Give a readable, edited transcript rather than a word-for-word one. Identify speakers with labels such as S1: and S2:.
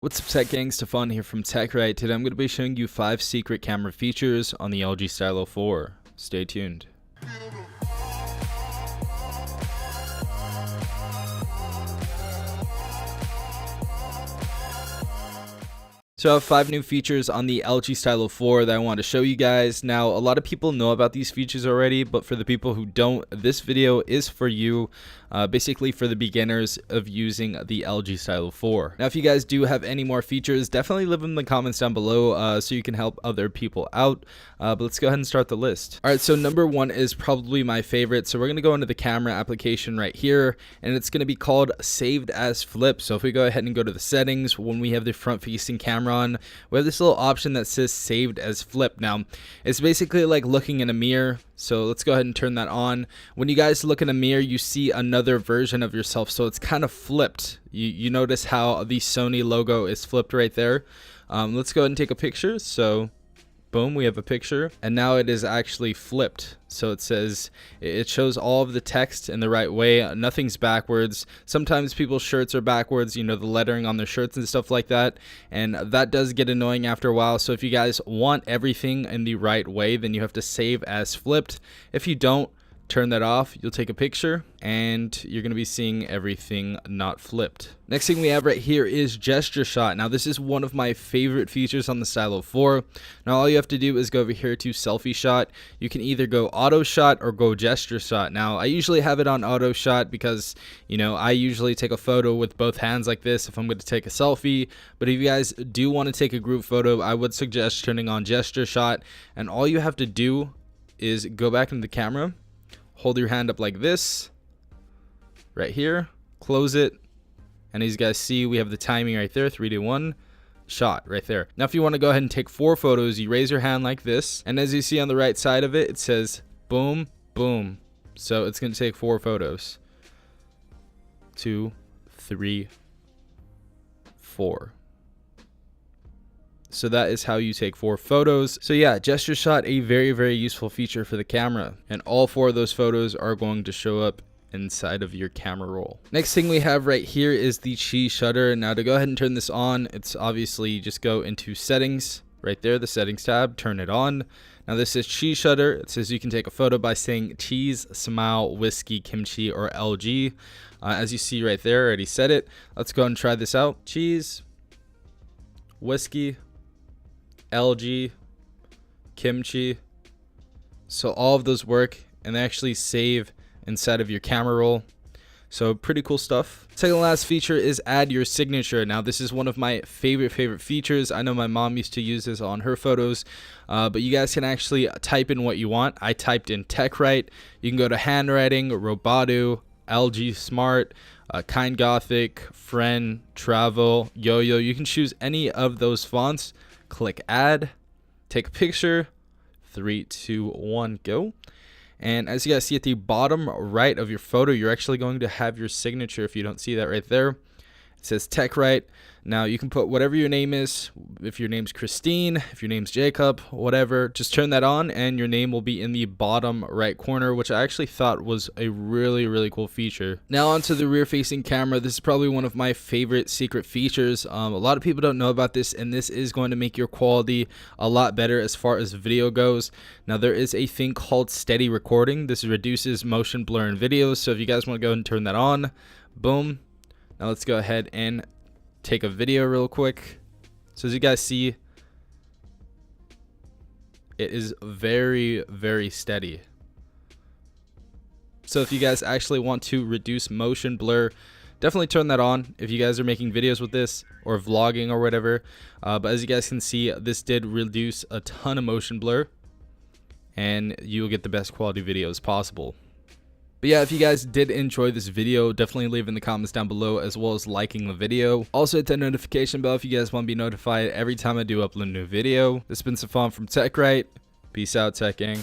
S1: What's up, Tech Gang? Stefan here from TechRight. Today I'm going to be showing you 5 secret camera features on the LG Stylo 4. Stay tuned. So I have 5 new features on the LG Stylo 4 that I want to show you guys. Now, a lot of people know about these features already, but for the people who don't, this video is for you, basically for the beginners of using the LG Stylo 4. Now, if you guys do have any more features, definitely leave them in the comments down below so you can help other people out. But let's go ahead and start the list. All right, so number 1 is probably my favorite. So we're going to go into the camera application right here, and it's going to be called Saved as Flip. So if we go ahead and go to the settings, when we have the front-facing camera on, we have this little option that says Saved as Flip. Now, it's basically like looking in a mirror. So let's go ahead and turn that on. When you guys look in a mirror, you see another version of yourself. So it's kind of flipped. You notice how the Sony logo is flipped right there. Let's go ahead and take a picture. So boom, we have a picture, and now it is actually flipped. So it says, it shows all of the text in the right way. Nothing's backwards. Sometimes people's shirts are backwards, you know, the lettering on their shirts and stuff like that. And that does get annoying after a while. So if you guys want everything in the right way, then you have to save as flipped. If you don't, turn that off. You'll take a picture and you're going to be seeing everything not flipped. Next thing we have right here is gesture shot. Now this is one of my favorite features on the Stylo 4. Now all you have to do is go over here to selfie shot. You can either go auto shot or go gesture shot. Now I usually have it on auto shot because, you know, I usually take a photo with both hands like this if I'm going to take a selfie. But if you guys do want to take a group photo, I would suggest turning on gesture shot. And all you have to do is go back into the camera, hold your hand up like this right here, close it, and as you guys see, we have the timing right there, 3 2 1 shot right there. Now if you want to go ahead and take 4 photos, you raise your hand like this, and as you see on the right side of it, it says boom boom. So it's going to take 4 photos. 2 3 4. So that is how you take 4 photos. So yeah, gesture shot, a very useful feature for the camera, and all 4 of those photos are going to show up inside of your camera roll. Next thing we have right here is the cheese shutter. Now to go ahead and turn this on, it's obviously just go into settings right there, the settings tab, turn it on. Now this is cheese shutter. It says you can take a photo by saying cheese, smile, whiskey, kimchi, or LG. As you see right there, I already said it. Let's go and try this out. Cheese, whiskey, LG, kimchi. So all of those work, and they actually save inside of your camera roll. So pretty cool stuff. Second to last feature is add your signature. Now this is one of my favorite features. I know my mom used to use this on her photos, but you guys can actually type in what you want. I typed in TechRight. You can go to handwriting, Roboto, LG Smart, Kind Gothic, Friend, Travel, Yo-Yo. You can choose any of those fonts. Click add, take a picture, 3 2 1 go. And as you guys see at the bottom right of your photo, you're actually going to have your signature. If you don't see that right there, it says TechRight. Now you can put whatever your name is. If your name's Christine, if your name's Jacob, whatever, just turn that on and your name will be in the bottom right corner, which I actually thought was a really cool feature. Now onto the rear facing camera. This is probably one of my favorite secret features. A lot of people don't know about this, and this is going to make your quality a lot better as far as video goes. Now there is a thing called steady recording. This reduces motion blur in videos. So if you guys want to go and turn that on, boom. Now let's go ahead and take a video real quick. So as you guys see, it is very steady. So if you guys actually want to reduce motion blur, definitely turn that on if you guys are making videos with this or vlogging or whatever. But as you guys can see, this did reduce a ton of motion blur, and you will get the best quality videos possible. But yeah, if you guys did enjoy this video, definitely leave in the comments down below, as well as liking the video. Also hit that notification bell if you guys want to be notified every time I do upload a new video. This has been Stefan from TechRight. Peace out, Tech Gang.